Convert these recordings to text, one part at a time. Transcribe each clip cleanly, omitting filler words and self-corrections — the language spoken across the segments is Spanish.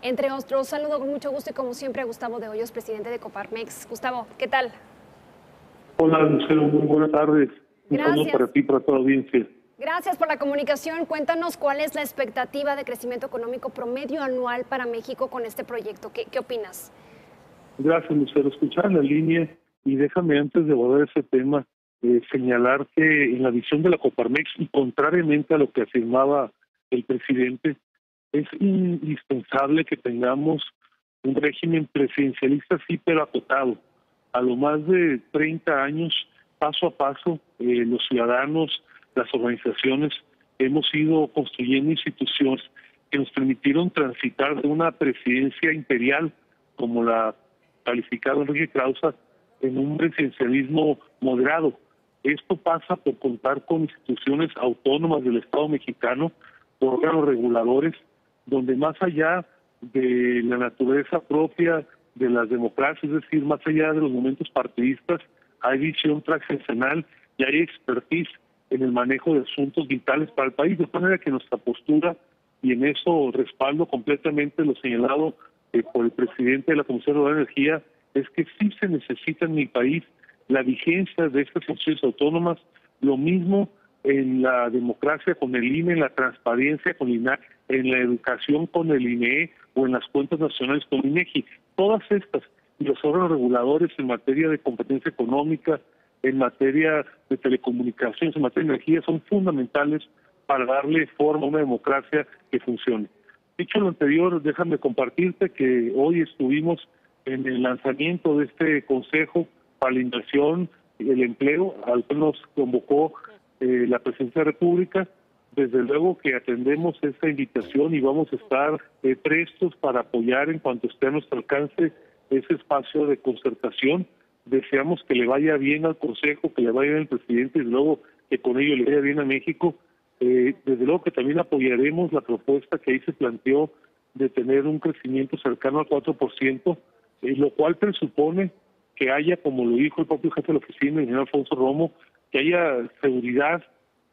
Entre otros, saludo con mucho gusto y como siempre a Gustavo de Hoyos, presidente de Coparmex. Gustavo, ¿qué tal? Hola, Lucero, muy buenas tardes. Un saludo para Gracias. ti y para toda la audiencia. Gracias por la comunicación. Cuéntanos cuál es la expectativa de crecimiento económico promedio anual para México con este proyecto. ¿Qué opinas? Gracias, Lucero. Escuchar la línea y déjame antes de abordar ese tema señalar que en la visión de la Coparmex y contrariamente a lo que afirmaba el presidente, es indispensable que tengamos un régimen presidencialista sí, pero acotado. A lo más de 30 años, paso a paso, los ciudadanos, las organizaciones, hemos ido construyendo instituciones que nos permitieron transitar de una presidencia imperial, como la calificado Enrique Krauss, en un presidencialismo moderado. Esto pasa por contar con instituciones autónomas del Estado mexicano, por órganos reguladores, donde más allá de la naturaleza propia de las democracias, es decir, más allá de los momentos partidistas, hay visión transaccional y hay expertise en el manejo de asuntos vitales para el país, de manera que nuestra postura, y en eso respaldo completamente lo señalado por el presidente de la Comisión de Energía, es que sí se necesita en mi país la vigencia de estas instituciones autónomas, lo mismo en la democracia con el INE, en la transparencia con el INAH, en la educación con el INEE o en las cuentas nacionales con INEGI. Todas estas y los órganos reguladores en materia de competencia económica, en materia de telecomunicaciones, en materia de energía, son fundamentales para darle forma a una democracia que funcione. Dicho lo anterior, déjame compartirte que hoy estuvimos en el lanzamiento de este Consejo para la Inversión y el Empleo, al cual nos convocó la Presidencia de la República. Desde luego que atendemos esta invitación y vamos a estar prestos para apoyar en cuanto esté a nuestro alcance ese espacio de concertación. Deseamos que le vaya bien al Consejo, que le vaya bien al presidente y desde luego que con ello le vaya bien a México. Desde luego que también apoyaremos la propuesta que ahí se planteó de tener un crecimiento cercano al 4%, lo cual presupone que haya, como lo dijo el propio jefe de la oficina, el señor Alfonso Romo, que haya seguridad,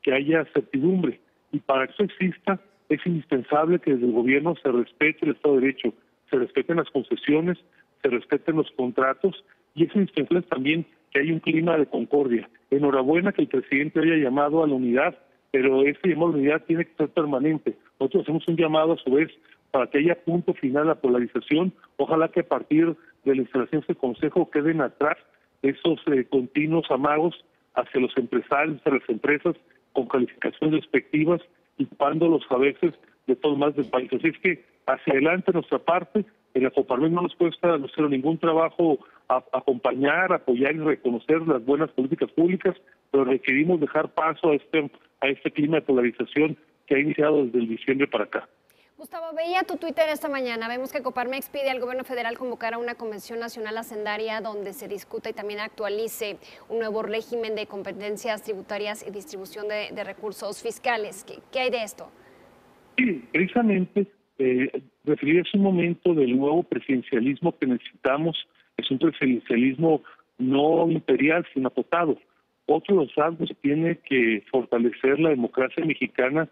que haya certidumbre. Y para que eso exista, es indispensable que desde el gobierno se respete el Estado de Derecho, se respeten las concesiones, se respeten los contratos, y es indispensable también que haya un clima de concordia. Enhorabuena que el presidente haya llamado a la unidad, pero ese llamado a la unidad tiene que ser permanente. Nosotros hacemos un llamado a su vez para que haya punto final a la polarización. Ojalá que a partir de la instalación de este Consejo queden atrás esos continuos amagos hacia los empresarios, hacia las empresas con calificaciones despectivas y ocupándolos a veces de todo más del país. Así es que hacia adelante nuestra parte, en la Coparmex no nos cuesta ningún trabajo acompañar, apoyar y reconocer las buenas políticas públicas, pero requerimos dejar paso a este clima de polarización que ha iniciado desde el diciembre para acá. Gustavo, veía tu Twitter esta mañana. Vemos que Coparmex pide al gobierno federal convocar a una convención nacional hacendaria donde se discuta y también actualice un nuevo régimen de competencias tributarias y distribución de recursos fiscales. ¿Qué hay de esto? Sí, precisamente referir es un momento del nuevo presidencialismo que necesitamos. Es un presidencialismo no imperial, sino acotado. Otro de los rasgos que tiene que fortalecer la democracia mexicana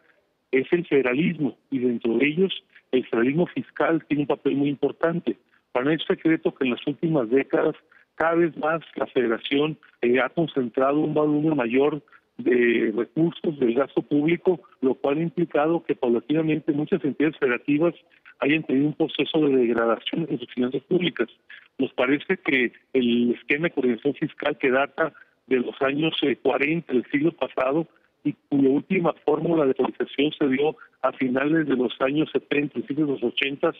es el federalismo, y dentro de ellos el federalismo fiscal tiene un papel muy importante. Para no es secreto que en las últimas décadas cada vez más la federación ha concentrado un volumen mayor de recursos del gasto público, lo cual ha implicado que paulatinamente muchas entidades federativas hayan tenido un proceso de degradación en sus finanzas públicas. Nos parece que el esquema de coordinación fiscal que data de los años 40 del siglo pasado y cuya última fórmula de actualización se dio a finales de los años 70, principios de los 80,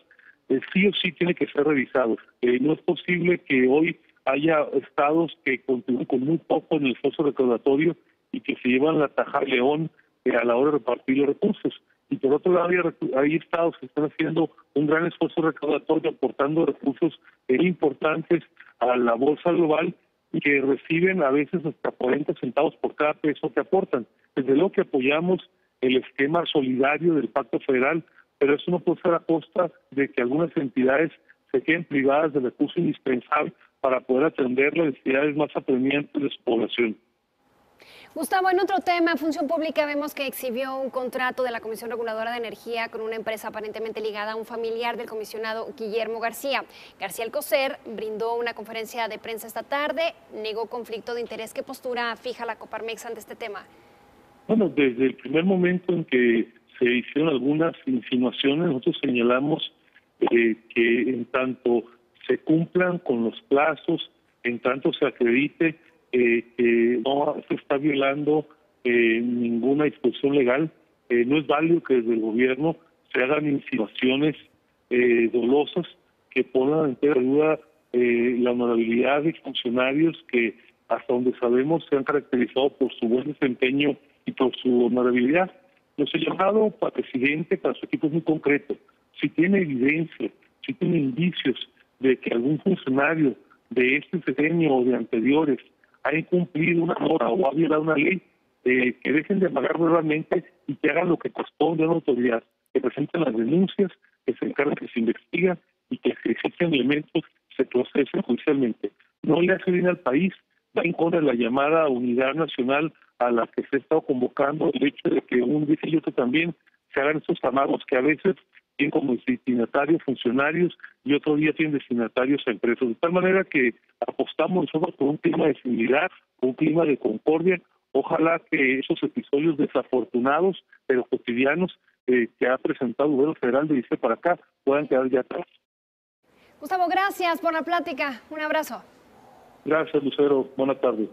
sí o sí tiene que ser revisado. No es posible que hoy haya estados que contribuyen con muy poco en el esfuerzo recaudatorio y que se llevan la taja al león a la hora de repartir los recursos. Y por otro lado hay estados que están haciendo un gran esfuerzo recaudatorio, aportando recursos importantes a la bolsa global y que reciben a veces hasta 40 centavos por cada peso que aportan. Desde luego que apoyamos el esquema solidario del Pacto Federal, pero eso no puede ser a costa de que algunas entidades se queden privadas de recursos indispensables para poder atender las necesidades más apremiantes de su población. Gustavo, en otro tema, Función Pública, vemos que exhibió un contrato de la Comisión Reguladora de Energía con una empresa aparentemente ligada a un familiar del comisionado Guillermo García. García Alcocer brindó una conferencia de prensa esta tarde, negó conflicto de interés. ¿Qué postura fija la Coparmex ante este tema? Bueno, desde el primer momento en que se hicieron algunas insinuaciones, nosotros señalamos que en tanto se cumplan con los plazos, en tanto se acredite que no se está violando ninguna disposición legal, no es válido que desde el gobierno se hagan insinuaciones dolosas que pongan en duda la honorabilidad de funcionarios que hasta donde sabemos se han caracterizado por su buen desempeño y por su honorabilidad. Los he llamado para presidente, para su equipo es muy concreto. Si tiene evidencia, si tiene indicios de que algún funcionario de este sexenio o de anteriores ha incumplido una norma o ha violado una ley, que dejen de amagar nuevamente y que hagan lo que corresponde a una autoridad, que presenten las denuncias, que se encarguen que se investiga y que si existen elementos se procesen judicialmente. No le hace bien al país, va en contra de la llamada unidad nacional a la que se ha estado convocando, el hecho de que un día y otro también se hagan estos amagos que a veces tienen como destinatarios funcionarios y otro día tienen destinatarios a empresas. De tal manera que apostamos nosotros por un clima de civilidad, un clima de concordia. Ojalá que esos episodios desafortunados, pero cotidianos, que ha presentado el gobierno federal de irse para acá, puedan quedar ya atrás. Gustavo, gracias por la plática. Un abrazo. Gracias, Lucero. Buenas tardes.